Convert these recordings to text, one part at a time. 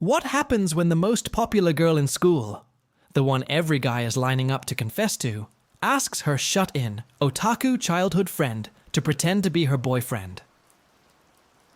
What happens when the most popular girl in school, the one every guy is lining up to confess to, asks her shut-in, otaku childhood friend to pretend to be her boyfriend?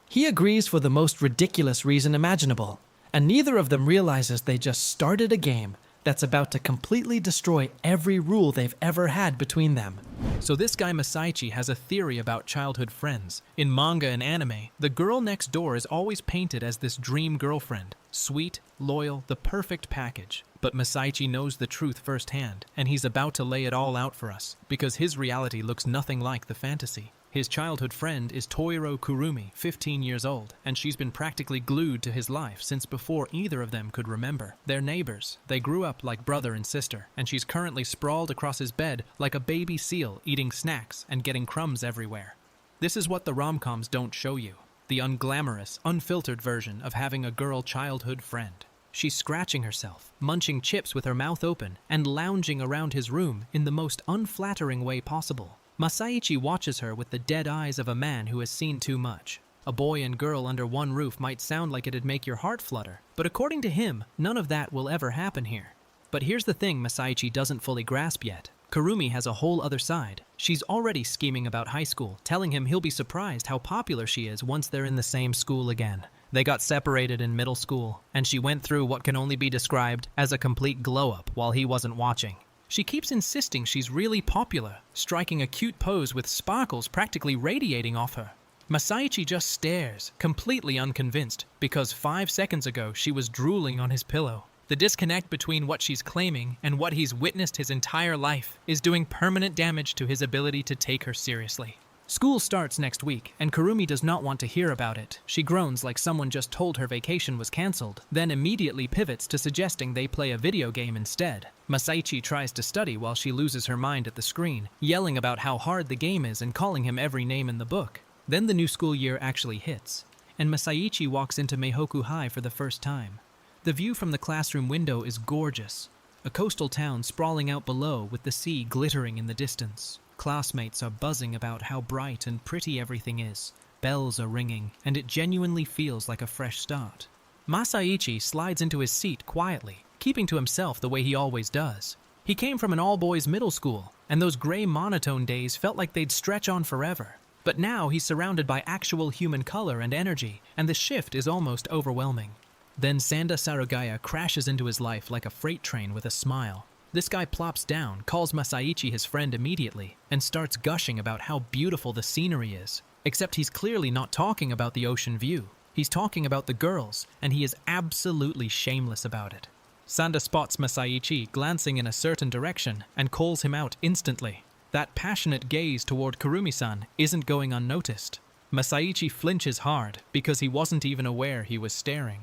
He agrees for the most ridiculous reason imaginable, and neither of them realizes they just started a game that's about to completely destroy every rule they've ever had between them. So this guy Masaichi has a theory about childhood friends. In manga and anime, the girl next door is always painted as this dream girlfriend. Sweet, loyal, the perfect package. But Masaichi knows the truth firsthand, and he's about to lay it all out for us, because his reality looks nothing like the fantasy. His childhood friend is Toiro Kurumi, 15 years old, and she's been practically glued to his life since before either of them could remember. They're neighbors. They grew up like brother and sister, and she's currently sprawled across his bed like a baby seal eating snacks and getting crumbs everywhere. This is what the rom-coms don't show you. The unglamorous, unfiltered version of having a girl childhood friend. She's scratching herself, munching chips with her mouth open, and lounging around his room in the most unflattering way possible. Masaichi watches her with the dead eyes of a man who has seen too much. A boy and girl under one roof might sound like it'd make your heart flutter, but according to him, none of that will ever happen here. But here's the thing Masaichi doesn't fully grasp yet. Kurumi has a whole other side. She's already scheming about high school, telling him he'll be surprised how popular she is once they're in the same school again. They got separated in middle school, and she went through what can only be described as a complete glow-up while he wasn't watching. She keeps insisting she's really popular, striking a cute pose with sparkles practically radiating off her. Masaichi just stares, completely unconvinced, because 5 seconds ago she was drooling on his pillow. The disconnect between what she's claiming and what he's witnessed his entire life is doing permanent damage to his ability to take her seriously. School starts next week, and Kurumi does not want to hear about it. She groans like someone just told her vacation was cancelled, then immediately pivots to suggesting they play a video game instead. Masaichi tries to study while she loses her mind at the screen, yelling about how hard the game is and calling him every name in the book. Then the new school year actually hits, and Masaichi walks into Meihoku High for the first time. The view from the classroom window is gorgeous. A coastal town sprawling out below with the sea glittering in the distance. Classmates are buzzing about how bright and pretty everything is. Bells are ringing, and it genuinely feels like a fresh start. Masaichi slides into his seat quietly, keeping to himself the way he always does. He came from an all-boys middle school, and those gray monotone days felt like they'd stretch on forever. But now he's surrounded by actual human color and energy, and the shift is almost overwhelming. Then Sanda Sarugaya crashes into his life like a freight train with a smile. This guy plops down, calls Masaichi his friend immediately, and starts gushing about how beautiful the scenery is. Except he's clearly not talking about the ocean view. He's talking about the girls, and he is absolutely shameless about it. Sanda spots Masaichi glancing in a certain direction and calls him out instantly. That passionate gaze toward Kurumi-san isn't going unnoticed. Masaichi flinches hard because he wasn't even aware he was staring.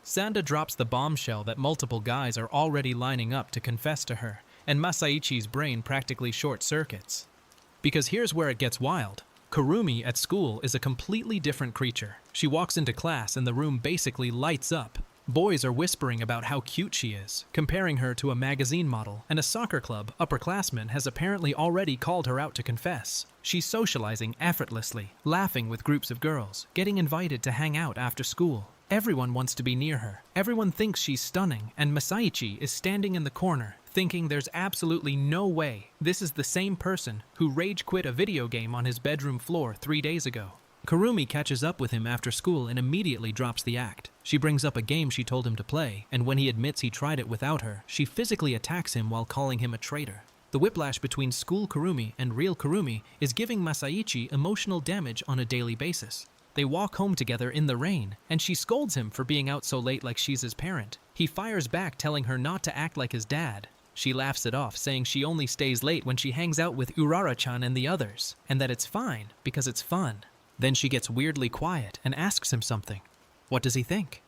Sanda drops the bombshell that multiple guys are already lining up to confess to her, and Masaichi's brain practically short-circuits. Because here's where it gets wild. Kurumi at school is a completely different creature. She walks into class and the room basically lights up. Boys are whispering about how cute she is, comparing her to a magazine model, and a soccer club upperclassman has apparently already called her out to confess. She's socializing effortlessly, laughing with groups of girls, getting invited to hang out after school. Everyone wants to be near her. Everyone thinks she's stunning, and Masaichi is standing in the corner, thinking there's absolutely no way this is the same person who rage quit a video game on his bedroom floor 3 days ago. Kurumi catches up with him after school and immediately drops the act. She brings up a game she told him to play, and when he admits he tried it without her, she physically attacks him while calling him a traitor. The whiplash between school Kurumi and real Kurumi is giving Masaichi emotional damage on a daily basis. They walk home together in the rain, and she scolds him for being out so late like she's his parent. He fires back telling her not to act like his dad. She laughs it off, saying she only stays late when she hangs out with Urara-chan and the others, and that it's fine because it's fun. Then she gets weirdly quiet and asks him something. What does he think?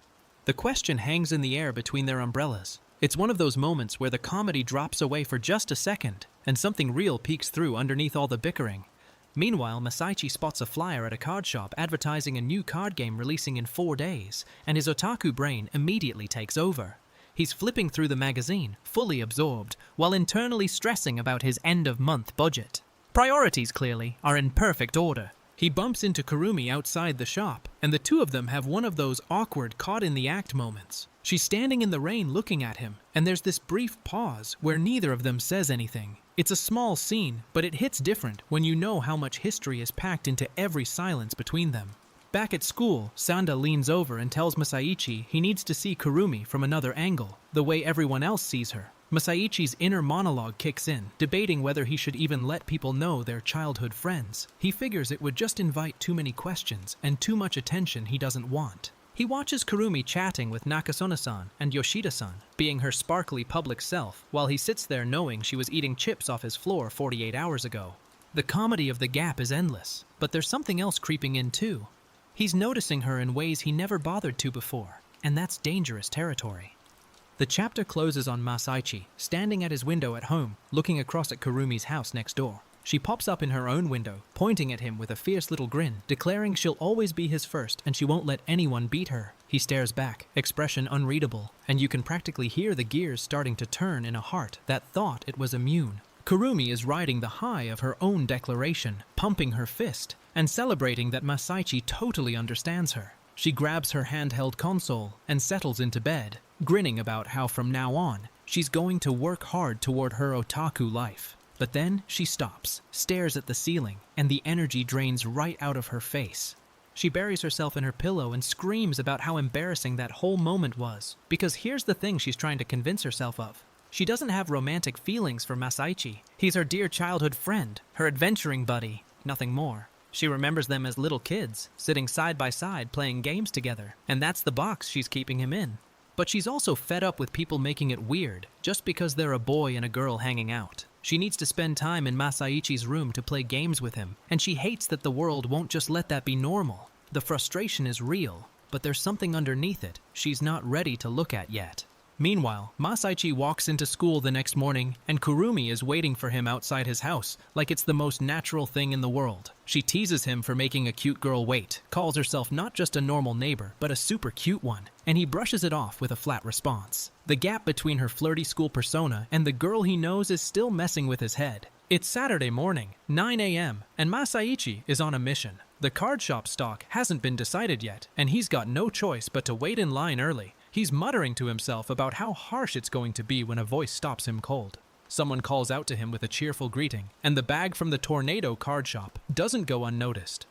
The question hangs in the air between their umbrellas. It's one of those moments where the comedy drops away for just a second, and something real peeks through underneath all the bickering. Meanwhile, Masaichi spots a flyer at a card shop advertising a new card game releasing in 4 days, and his otaku brain immediately takes over. He's flipping through the magazine, fully absorbed, while internally stressing about his end-of-month budget. Priorities, clearly, are in perfect order. He bumps into Kurumi outside the shop, and the two of them have one of those awkward caught-in-the-act moments. She's standing in the rain looking at him, and there's this brief pause where neither of them says anything. It's a small scene, but it hits different when you know how much history is packed into every silence between them. Back at school, Sanda leans over and tells Masaichi he needs to see Kurumi from another angle, the way everyone else sees her. Masaichi's inner monologue kicks in, debating whether he should even let people know they're childhood friends. He figures it would just invite too many questions and too much attention he doesn't want. He watches Kurumi chatting with Nakasona-san and Yoshida-san, being her sparkly public self, while he sits there knowing she was eating chips off his floor 48 hours ago. The comedy of the gap is endless, but there's something else creeping in too. He's noticing her in ways he never bothered to before, and that's dangerous territory. The chapter closes on Masaichi, standing at his window at home, looking across at Kurumi's house next door. She pops up in her own window, pointing at him with a fierce little grin, declaring she'll always be his first and she won't let anyone beat her. He stares back, expression unreadable, and you can practically hear the gears starting to turn in a heart that thought it was immune. Kurumi is riding the high of her own declaration, pumping her fist, and celebrating that Masaichi totally understands her. She grabs her handheld console and settles into bed, grinning about how from now on, she's going to work hard toward her otaku life. But then she stops, stares at the ceiling, and the energy drains right out of her face. She buries herself in her pillow and screams about how embarrassing that whole moment was, because here's the thing she's trying to convince herself of. She doesn't have romantic feelings for Masaichi. He's her dear childhood friend, her adventuring buddy, nothing more. She remembers them as little kids, sitting side by side playing games together, and that's the box she's keeping him in. But she's also fed up with people making it weird, just because they're a boy and a girl hanging out. She needs to spend time in Masaichi's room to play games with him, and she hates that the world won't just let that be normal. The frustration is real, but there's something underneath it she's not ready to look at yet. Meanwhile, Masaichi walks into school the next morning, and Kurumi is waiting for him outside his house, like it's the most natural thing in the world. She teases him for making a cute girl wait, calls herself not just a normal neighbor, but a super cute one, and he brushes it off with a flat response. The gap between her flirty school persona and the girl he knows is still messing with his head. It's Saturday morning, 9 a.m., and Masaichi is on a mission. The card shop stock hasn't been decided yet, and he's got no choice but to wait in line early. He's muttering to himself about how harsh it's going to be when a voice stops him cold. Someone calls out to him with a cheerful greeting, and the bag from the Tornado card shop doesn't go unnoticed.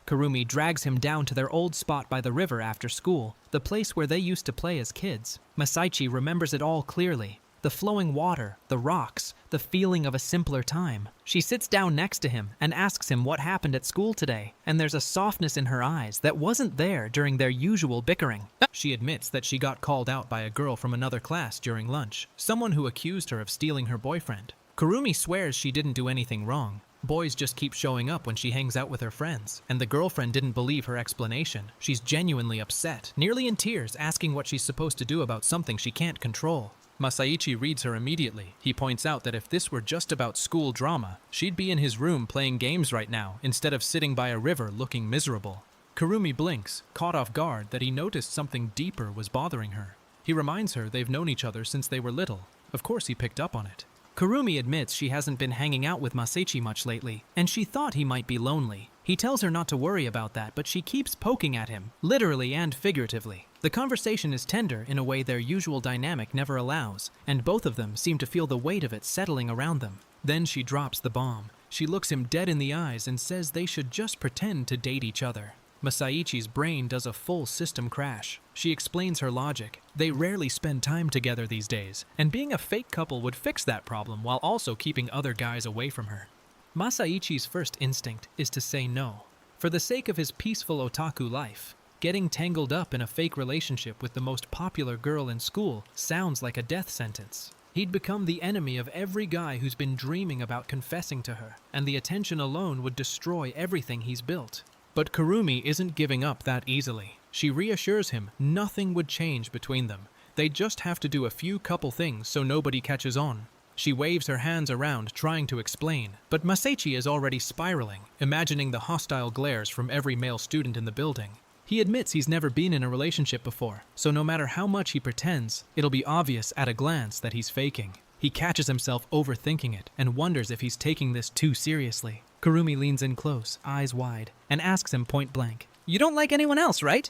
Kurumi drags him down to their old spot by the river after school, the place where they used to play as kids. Masaichi remembers it all clearly. The flowing water, the rocks, the feeling of a simpler time. She sits down next to him and asks him what happened at school today, and there's a softness in her eyes that wasn't there during their usual bickering. She admits that she got called out by a girl from another class during lunch, someone who accused her of stealing her boyfriend. Kurumi swears she didn't do anything wrong. Boys just keep showing up when she hangs out with her friends, and the girlfriend didn't believe her explanation. She's genuinely upset, nearly in tears, asking what she's supposed to do about something she can't control. Masaichi reads her immediately. He points out that if this were just about school drama, she'd be in his room playing games right now, instead of sitting by a river looking miserable. Kurumi blinks, caught off guard that he noticed something deeper was bothering her. He reminds her they've known each other since they were little. Of course he picked up on it. Kurumi admits she hasn't been hanging out with Masaichi much lately, and she thought he might be lonely. He tells her not to worry about that, but she keeps poking at him, literally and figuratively. The conversation is tender in a way their usual dynamic never allows, and both of them seem to feel the weight of it settling around them. Then she drops the bomb. She looks him dead in the eyes and says they should just pretend to date each other. Masaichi's brain does a full system crash. She explains her logic. They rarely spend time together these days, and being a fake couple would fix that problem while also keeping other guys away from her. Masaichi's first instinct is to say no. For the sake of his peaceful otaku life, getting tangled up in a fake relationship with the most popular girl in school sounds like a death sentence. He'd become the enemy of every guy who's been dreaming about confessing to her, and the attention alone would destroy everything he's built. But Kurumi isn't giving up that easily. She reassures him nothing would change between them. They'd just have to do a few couple things so nobody catches on. She waves her hands around, trying to explain, but Masaichi is already spiraling, imagining the hostile glares from every male student in the building. He admits he's never been in a relationship before, so no matter how much he pretends, it'll be obvious at a glance that he's faking. He catches himself overthinking it and wonders if he's taking this too seriously. Kurumi leans in close, eyes wide, and asks him point blank, "You don't like anyone else, right?"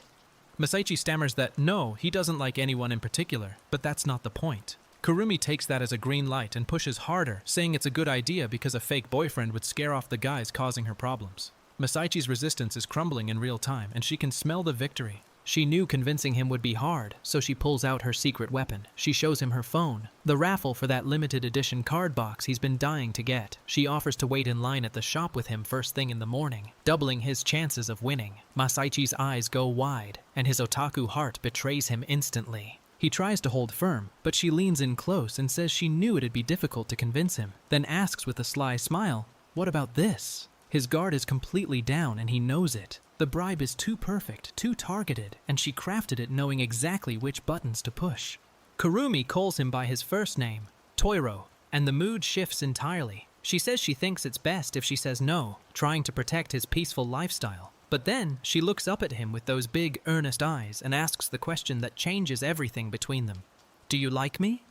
Masaichi stammers that no, he doesn't like anyone in particular, but that's not the point. Kurumi takes that as a green light and pushes harder, saying it's a good idea because a fake boyfriend would scare off the guys causing her problems. Masaichi's resistance is crumbling in real time, and she can smell the victory. She knew convincing him would be hard, so she pulls out her secret weapon. She shows him her phone, the raffle for that limited edition card box he's been dying to get. She offers to wait in line at the shop with him first thing in the morning, doubling his chances of winning. Masaichi's eyes go wide, and his otaku heart betrays him instantly. He tries to hold firm, but she leans in close and says she knew it'd be difficult to convince him, then asks with a sly smile, "What about this?" His guard is completely down and he knows it. The bribe is too perfect, too targeted, and she crafted it knowing exactly which buttons to push. Kurumi calls him by his first name, Toiro, and the mood shifts entirely. She says she thinks it's best if she says no, trying to protect his peaceful lifestyle. But then she looks up at him with those big, earnest eyes and asks the question that changes everything between them. "Do you like me?"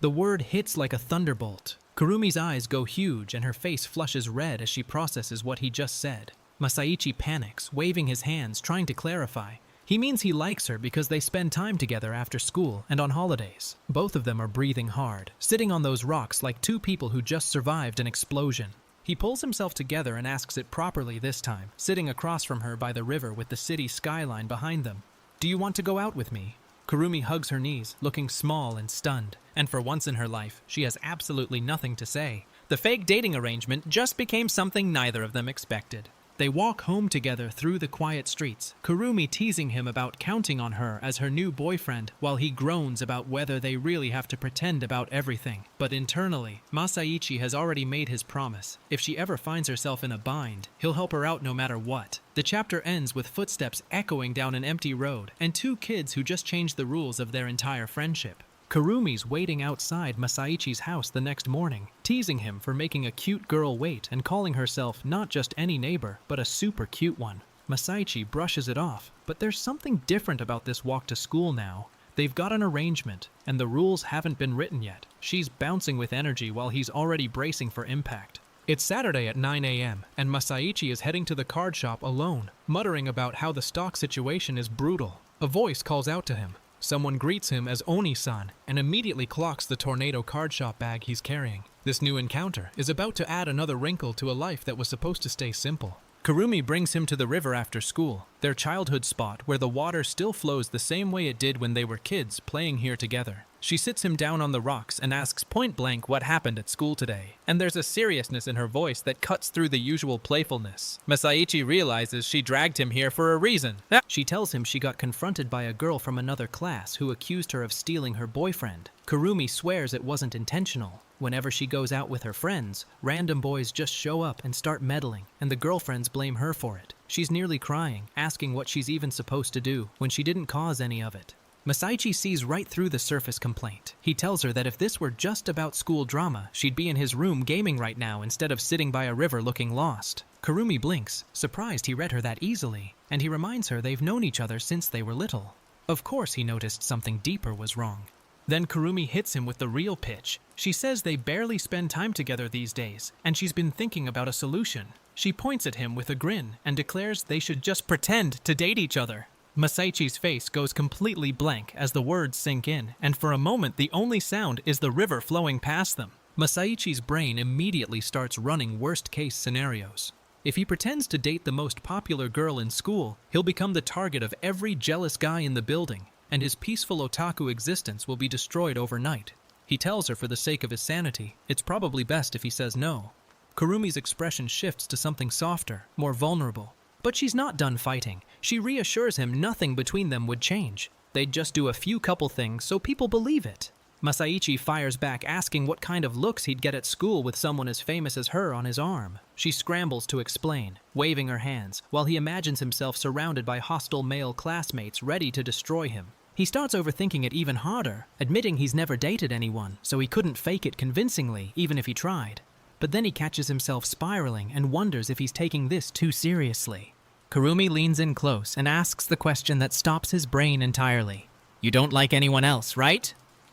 The word hits like a thunderbolt. Kurumi's eyes go huge and her face flushes red as she processes what he just said. Masaichi panics, waving his hands, trying to clarify. He means he likes her because they spend time together after school and on holidays. Both of them are breathing hard, sitting on those rocks like two people who just survived an explosion. He pulls himself together and asks it properly this time, sitting across from her by the river with the city skyline behind them. "Do you want to go out with me?" Kurumi hugs her knees, looking small and stunned, and for once in her life, she has absolutely nothing to say. The fake dating arrangement just became something neither of them expected. They walk home together through the quiet streets, Kurumi teasing him about counting on her as her new boyfriend, while he groans about whether they really have to pretend about everything. But internally, Masaichi has already made his promise. If she ever finds herself in a bind, he'll help her out no matter what. The chapter ends with footsteps echoing down an empty road, and two kids who just changed the rules of their entire friendship. Kurumi's waiting outside Masaichi's house the next morning, teasing him for making a cute girl wait and calling herself not just any neighbor, but a super cute one. Masaichi brushes it off, but there's something different about this walk to school now. They've got an arrangement, and the rules haven't been written yet. She's bouncing with energy while he's already bracing for impact. It's Saturday at 9 a.m., and Masaichi is heading to the card shop alone, muttering about how the stock situation is brutal. A voice calls out to him. Someone greets him as Oni-san and immediately clocks the tornado card shop bag he's carrying. This new encounter is about to add another wrinkle to a life that was supposed to stay simple. Kurumi brings him to the river after school, their childhood spot where the water still flows the same way it did when they were kids playing here together. She sits him down on the rocks and asks point blank what happened at school today, and there's a seriousness in her voice that cuts through the usual playfulness. Masaichi realizes she dragged him here for a reason. She tells him she got confronted by a girl from another class who accused her of stealing her boyfriend. Kurumi swears it wasn't intentional. Whenever she goes out with her friends, random boys just show up and start meddling, and the girlfriends blame her for it. She's nearly crying, asking what she's even supposed to do when she didn't cause any of it. Masaichi sees right through the surface complaint. He tells her that if this were just about school drama, she'd be in his room gaming right now instead of sitting by a river looking lost. Kurumi blinks, surprised he read her that easily, and he reminds her they've known each other since they were little. Of course he noticed something deeper was wrong. Then Kurumi hits him with the real pitch. She says they barely spend time together these days, and she's been thinking about a solution. She points at him with a grin and declares they should just pretend to date each other. Masaichi's face goes completely blank as the words sink in, and for a moment the only sound is the river flowing past them. Masaichi's brain immediately starts running worst-case scenarios. If he pretends to date the most popular girl in school, he'll become the target of every jealous guy in the building, and his peaceful otaku existence will be destroyed overnight. He tells her for the sake of his sanity, it's probably best if he says no. Kurumi's expression shifts to something softer, more vulnerable. But she's not done fighting. She reassures him nothing between them would change. They'd just do a few couple things so people believe it. Masaichi fires back asking what kind of looks he'd get at school with someone as famous as her on his arm. She scrambles to explain, waving her hands, while he imagines himself surrounded by hostile male classmates ready to destroy him. He starts overthinking it even harder, admitting he's never dated anyone, so he couldn't fake it convincingly even if he tried. But then he catches himself spiraling and wonders if he's taking this too seriously. Kurumi leans in close and asks the question that stops his brain entirely. "You don't like anyone else, right?"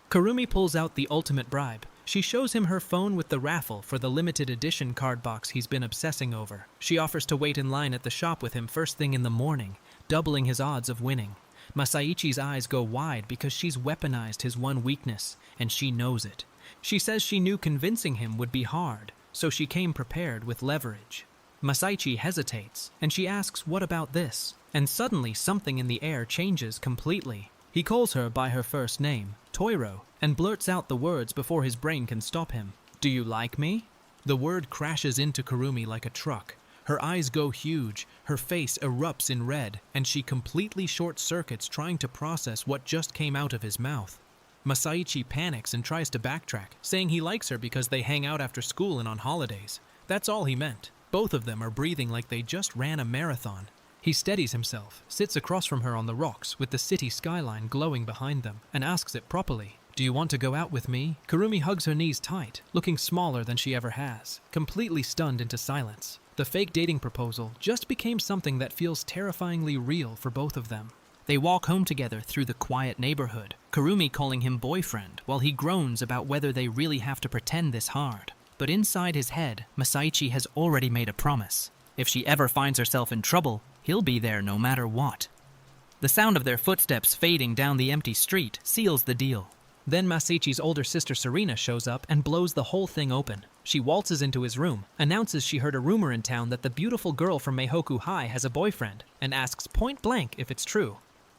Kurumi pulls out the ultimate bribe. She shows him her phone with the raffle for the limited edition card box he's been obsessing over. She offers to wait in line at the shop with him first thing in the morning, doubling his odds of winning. Masaichi's eyes go wide because she's weaponized his one weakness, and she knows it. She says she knew convincing him would be hard, so she came prepared with leverage. Masaichi hesitates, and she asks what about this, and suddenly something in the air changes completely. He calls her by her first name, Toiro, and blurts out the words before his brain can stop him. "Do you like me?" The word crashes into Kurumi like a truck. Her eyes go huge, her face erupts in red, and she completely short-circuits trying to process what just came out of his mouth. Masaichi panics and tries to backtrack, saying he likes her because they hang out after school and on holidays. That's all he meant. Both of them are breathing like they just ran a marathon. He steadies himself, sits across from her on the rocks with the city skyline glowing behind them, and asks it properly. "Do you want to go out with me?" Kurumi hugs her knees tight, looking smaller than she ever has, completely stunned into silence. The fake dating proposal just became something that feels terrifyingly real for both of them. They walk home together through the quiet neighborhood, Kurumi calling him boyfriend, while he groans about whether they really have to pretend this hard. But inside his head, Masaichi has already made a promise. If she ever finds herself in trouble, he'll be there no matter what. The sound of their footsteps fading down the empty street seals the deal. Then Masaichi's older sister Serena shows up and blows the whole thing open. She waltzes into his room, announces she heard a rumor in town that the beautiful girl from Meihoku High has a boyfriend, and asks point blank if it's true.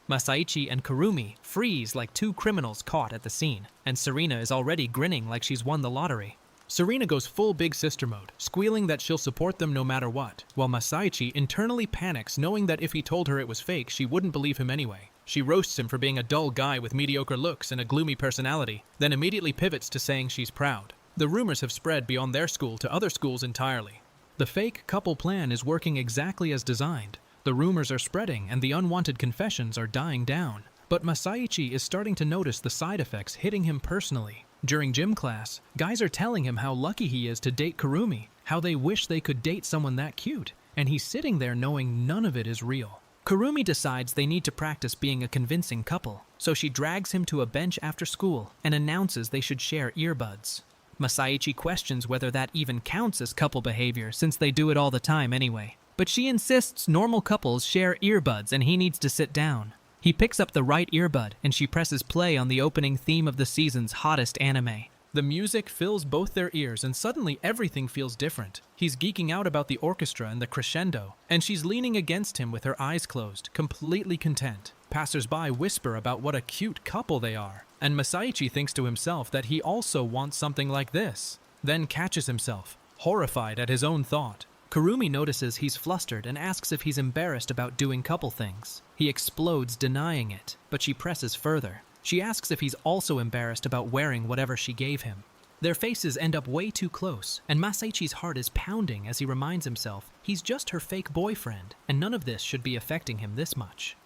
Masaichi and Kurumi freeze like two criminals caught at the scene, and Serena is already grinning like she's won the lottery. Serena goes full big sister mode, squealing that she'll support them no matter what, while Masaichi internally panics knowing that if he told her it was fake, she wouldn't believe him anyway. She roasts him for being a dull guy with mediocre looks and a gloomy personality, then immediately pivots to saying she's proud. The rumors have spread beyond their school to other schools entirely. The fake couple plan is working exactly as designed. The rumors are spreading and the unwanted confessions are dying down. But Masaichi is starting to notice the side effects hitting him personally. During gym class, guys are telling him how lucky he is to date Kurumi, how they wish they could date someone that cute, and he's sitting there knowing none of it is real. Kurumi decides they need to practice being a convincing couple, so she drags him to a bench after school and announces they should share earbuds. Masaichi questions whether that even counts as couple behavior since they do it all the time anyway. But she insists normal couples share earbuds and he needs to sit down. He picks up the right earbud and she presses play on the opening theme of the season's hottest anime. The music fills both their ears and suddenly everything feels different. He's geeking out about the orchestra and the crescendo, and she's leaning against him with her eyes closed, completely content. Passers-by whisper about what a cute couple they are, and Masaichi thinks to himself that he also wants something like this, then catches himself, horrified at his own thought. Kurumi notices he's flustered and asks if he's embarrassed about doing couple things. He explodes denying it, but she presses further. She asks if he's also embarrassed about wearing whatever she gave him. Their faces end up way too close, and Masaichi's heart is pounding as he reminds himself he's just her fake boyfriend, and none of this should be affecting him this much.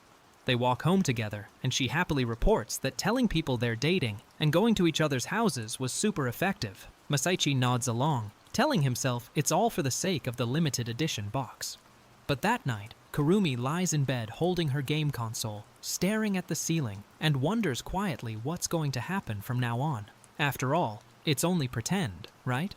They walk home together, and she happily reports that telling people they're dating and going to each other's houses was super effective. Masaichi nods along, telling himself it's all for the sake of the limited edition box. But that night, Kurumi lies in bed holding her game console, staring at the ceiling, and wonders quietly what's going to happen from now on. After all, it's only pretend, right?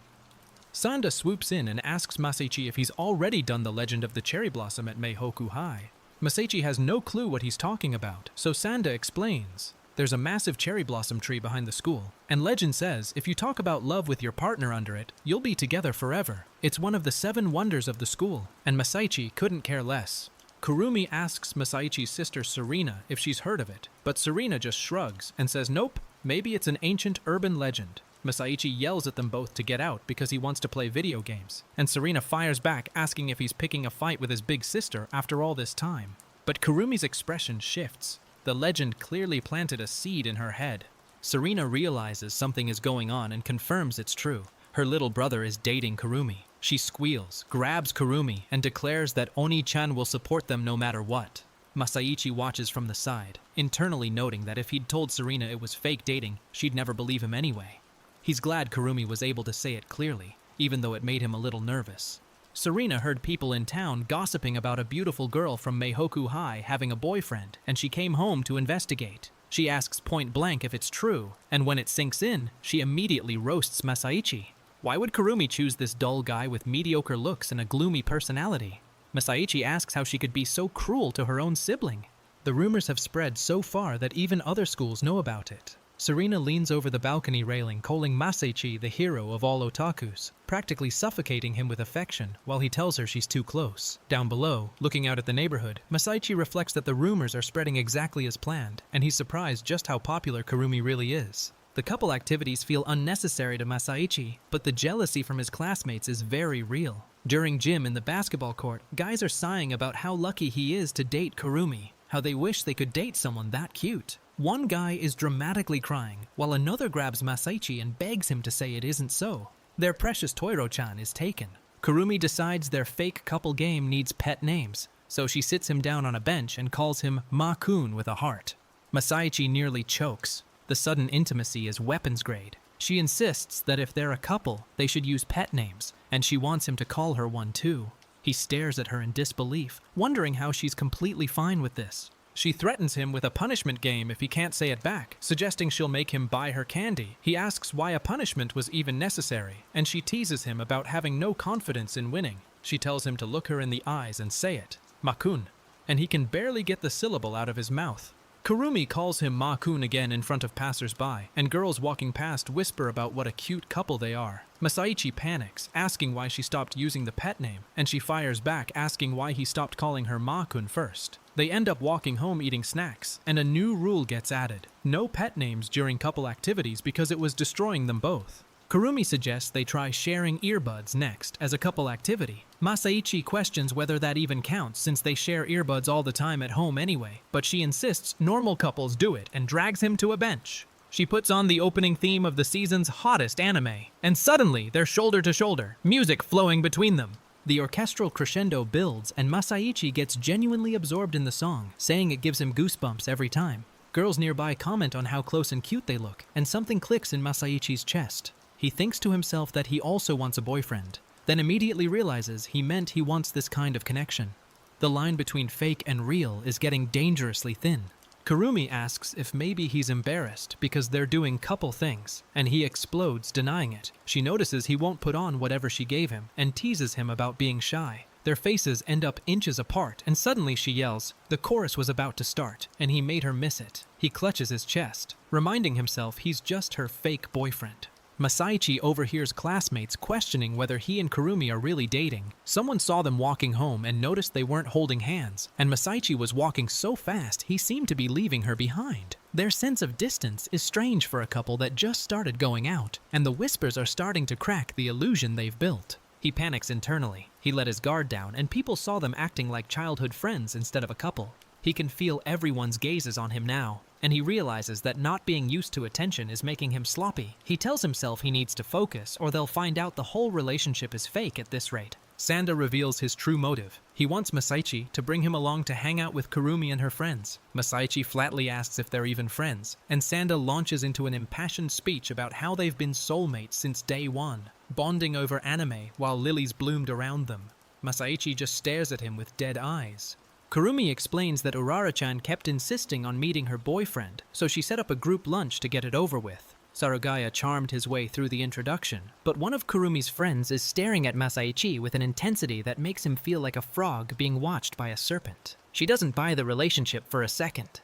Sanda swoops in and asks Masaichi if he's already done the Legend of the Cherry Blossom at Meihoku High. Masaichi has no clue what he's talking about, so Sanda explains. There's a massive cherry blossom tree behind the school, and legend says if you talk about love with your partner under it, you'll be together forever. It's one of the 7 wonders of the school, and Masaichi couldn't care less. Kurumi asks Masaichi's sister Serena if she's heard of it, but Serena just shrugs and says nope, maybe it's an ancient urban legend. Masaichi yells at them both to get out because he wants to play video games, and Serena fires back asking if he's picking a fight with his big sister after all this time. But Kurumi's expression shifts. The legend clearly planted a seed in her head. Serena realizes something is going on and confirms it's true. Her little brother is dating Kurumi. She squeals, grabs Kurumi, and declares that Oni-chan will support them no matter what. Masaichi watches from the side, internally noting that if he'd told Serena it was fake dating, she'd never believe him anyway. He's glad Kurumi was able to say it clearly, even though it made him a little nervous. Serena heard people in town gossiping about a beautiful girl from Meihoku High having a boyfriend, and she came home to investigate. She asks point blank if it's true, and when it sinks in, she immediately roasts Masaichi. Why would Kurumi choose this dull guy with mediocre looks and a gloomy personality? Masaichi asks how she could be so cruel to her own sibling. The rumors have spread so far that even other schools know about it. Serena leans over the balcony railing, calling Masaichi the hero of all otakus, practically suffocating him with affection while he tells her she's too close. Down below, looking out at the neighborhood, Masaichi reflects that the rumors are spreading exactly as planned, and he's surprised just how popular Kurumi really is. The couple activities feel unnecessary to Masaichi, but the jealousy from his classmates is very real. During gym in the basketball court, guys are sighing about how lucky he is to date Kurumi, how they wish they could date someone that cute. One guy is dramatically crying, while another grabs Masaichi and begs him to say it isn't so. Their precious Toiro-chan is taken. Kurumi decides their fake couple game needs pet names, so she sits him down on a bench and calls him Ma-kun with a heart. Masaichi nearly chokes. The sudden intimacy is weapons grade. She insists that if they're a couple, they should use pet names, and she wants him to call her one too. He stares at her in disbelief, wondering how she's completely fine with this. She threatens him with a punishment game if he can't say it back, suggesting she'll make him buy her candy. He asks why a punishment was even necessary, and she teases him about having no confidence in winning. She tells him to look her in the eyes and say it, Ma-kun, and he can barely get the syllable out of his mouth. Kurumi calls him Ma-kun again in front of passers-by, and girls walking past whisper about what a cute couple they are. Masaichi panics, asking why she stopped using the pet name, and she fires back asking why he stopped calling her Ma-kun first. They end up walking home eating snacks, and a new rule gets added. No pet names during couple activities because it was destroying them both. Kurumi suggests they try sharing earbuds next as a couple activity. Masaichi questions whether that even counts since they share earbuds all the time at home anyway, but she insists normal couples do it and drags him to a bench. She puts on the opening theme of the season's hottest anime, and suddenly they're shoulder to shoulder, music flowing between them. The orchestral crescendo builds, and Masaichi gets genuinely absorbed in the song, saying it gives him goosebumps every time. Girls nearby comment on how close and cute they look, and something clicks in Masaichi's chest. He thinks to himself that he also wants a boyfriend, then immediately realizes he meant he wants this kind of connection. The line between fake and real is getting dangerously thin. Kurumi asks if maybe he's embarrassed because they're doing couple things, and he explodes denying it. She notices he won't put on whatever she gave him, and teases him about being shy. Their faces end up inches apart, and suddenly she yells. The chorus was about to start, and he made her miss it. He clutches his chest, reminding himself he's just her fake boyfriend. Masaichi overhears classmates questioning whether he and Kurumi are really dating. Someone saw them walking home and noticed they weren't holding hands, and Masaichi was walking so fast he seemed to be leaving her behind. Their sense of distance is strange for a couple that just started going out, and the whispers are starting to crack the illusion they've built. He panics internally. He let his guard down, and people saw them acting like childhood friends instead of a couple. He can feel everyone's gazes on him now, and he realizes that not being used to attention is making him sloppy. He tells himself he needs to focus, or they'll find out the whole relationship is fake at this rate. Sanda reveals his true motive. He wants Masaichi to bring him along to hang out with Kurumi and her friends. Masaichi flatly asks if they're even friends, and Sanda launches into an impassioned speech about how they've been soulmates since day one, bonding over anime while lilies bloomed around them. Masaichi just stares at him with dead eyes. Kurumi explains that Urara-chan kept insisting on meeting her boyfriend, so she set up a group lunch to get it over with. Sarugaya charmed his way through the introduction, but one of Kurumi's friends is staring at Masaichi with an intensity that makes him feel like a frog being watched by a serpent. She doesn't buy the relationship for a second.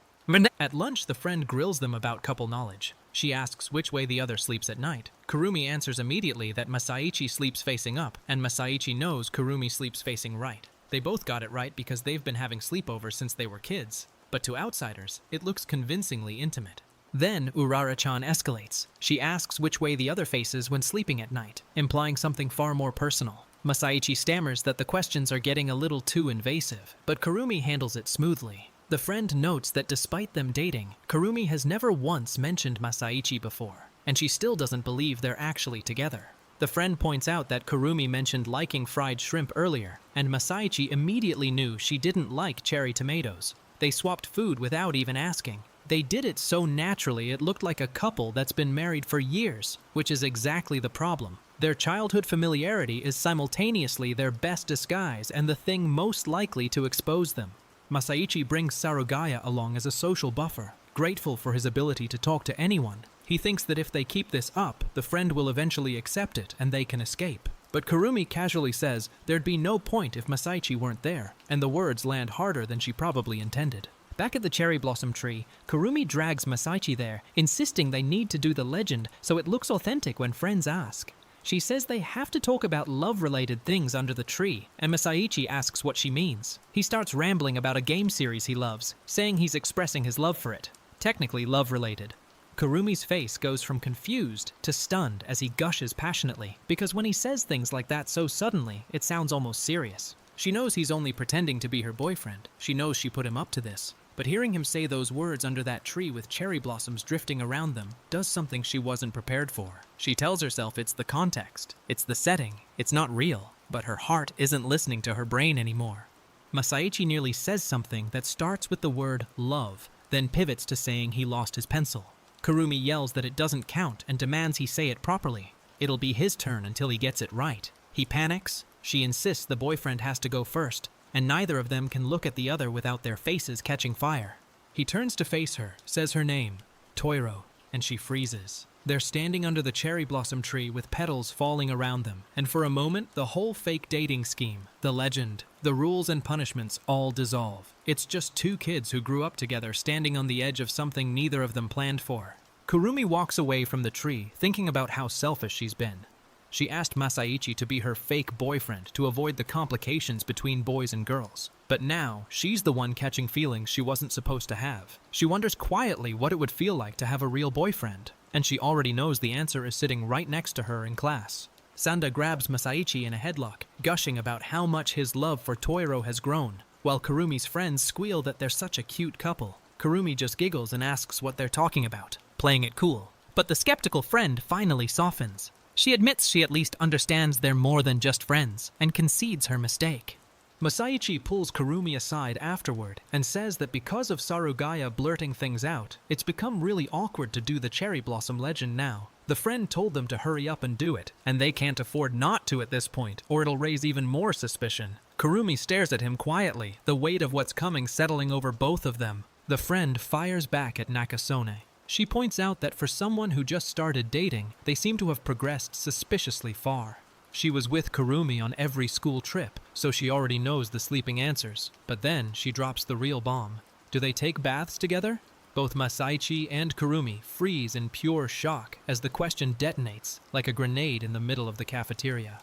At lunch, the friend grills them about couple knowledge. She asks which way the other sleeps at night. Kurumi answers immediately that Masaichi sleeps facing up, and Masaichi knows Kurumi sleeps facing right. They both got it right because they've been having sleepovers since they were kids, but to outsiders, it looks convincingly intimate. Then Urara-chan escalates. She asks which way the other faces when sleeping at night, implying something far more personal. Masaichi stammers that the questions are getting a little too invasive, but Kurumi handles it smoothly. The friend notes that despite them dating, Kurumi has never once mentioned Masaichi before, and she still doesn't believe they're actually together. The friend points out that Kurumi mentioned liking fried shrimp earlier, and Masaichi immediately knew she didn't like cherry tomatoes. They swapped food without even asking. They did it so naturally it looked like a couple that's been married for years, which is exactly the problem. Their childhood familiarity is simultaneously their best disguise and the thing most likely to expose them. Masaichi brings Sarugaya along as a social buffer. Grateful for his ability to talk to anyone, he thinks that if they keep this up, the friend will eventually accept it and they can escape. But Kurumi casually says there'd be no point if Masaichi weren't there, and the words land harder than she probably intended. Back at the cherry blossom tree, Kurumi drags Masaichi there, insisting they need to do the legend so it looks authentic when friends ask. She says they have to talk about love-related things under the tree, and Masaichi asks what she means. He starts rambling about a game series he loves, saying he's expressing his love for it. Technically love-related. Kurumi's face goes from confused to stunned as he gushes passionately, because when he says things like that so suddenly, it sounds almost serious. She knows he's only pretending to be her boyfriend. She knows she put him up to this. But hearing him say those words under that tree with cherry blossoms drifting around them does something she wasn't prepared for. She tells herself it's the context, it's the setting, it's not real, but her heart isn't listening to her brain anymore. Masaichi nearly says something that starts with the word love, then pivots to saying he lost his pencil. Kurumi yells that it doesn't count and demands he say it properly. It'll be his turn until he gets it right. He panics. She insists the boyfriend has to go first, and neither of them can look at the other without their faces catching fire. He turns to face her, says her name, Toiro, and she freezes. They're standing under the cherry blossom tree with petals falling around them, and for a moment, the whole fake dating scheme, the legend, the rules and punishments all dissolve. It's just two kids who grew up together standing on the edge of something neither of them planned for. Kurumi walks away from the tree, thinking about how selfish she's been. She asked Masaichi to be her fake boyfriend to avoid the complications between boys and girls. But now, she's the one catching feelings she wasn't supposed to have. She wonders quietly what it would feel like to have a real boyfriend, and she already knows the answer is sitting right next to her in class. Sanda grabs Masaichi in a headlock, gushing about how much his love for Toiro has grown, while Kurumi's friends squeal that they're such a cute couple. Kurumi just giggles and asks what they're talking about, playing it cool. But the skeptical friend finally softens. She admits she at least understands they're more than just friends, and concedes her mistake. Masaichi pulls Kurumi aside afterward and says that because of Sarugaya blurting things out, it's become really awkward to do the cherry blossom legend now. The friend told them to hurry up and do it, and they can't afford not to at this point, or it'll raise even more suspicion. Kurumi stares at him quietly, the weight of what's coming settling over both of them. The friend fires back at Nakasone. She points out that for someone who just started dating, they seem to have progressed suspiciously far. She was with Kurumi on every school trip, so she already knows the sleeping answers. But then she drops the real bomb. Do they take baths together? Both Masaichi and Kurumi freeze in pure shock as the question detonates like a grenade in the middle of the cafeteria.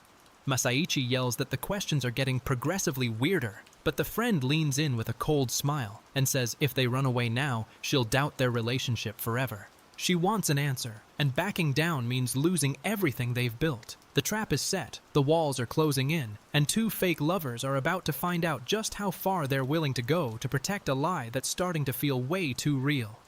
Masaichi yells that the questions are getting progressively weirder, but the friend leans in with a cold smile and says if they run away now, she'll doubt their relationship forever. She wants an answer, and backing down means losing everything they've built. The trap is set, the walls are closing in, and two fake lovers are about to find out just how far they're willing to go to protect a lie that's starting to feel way too real.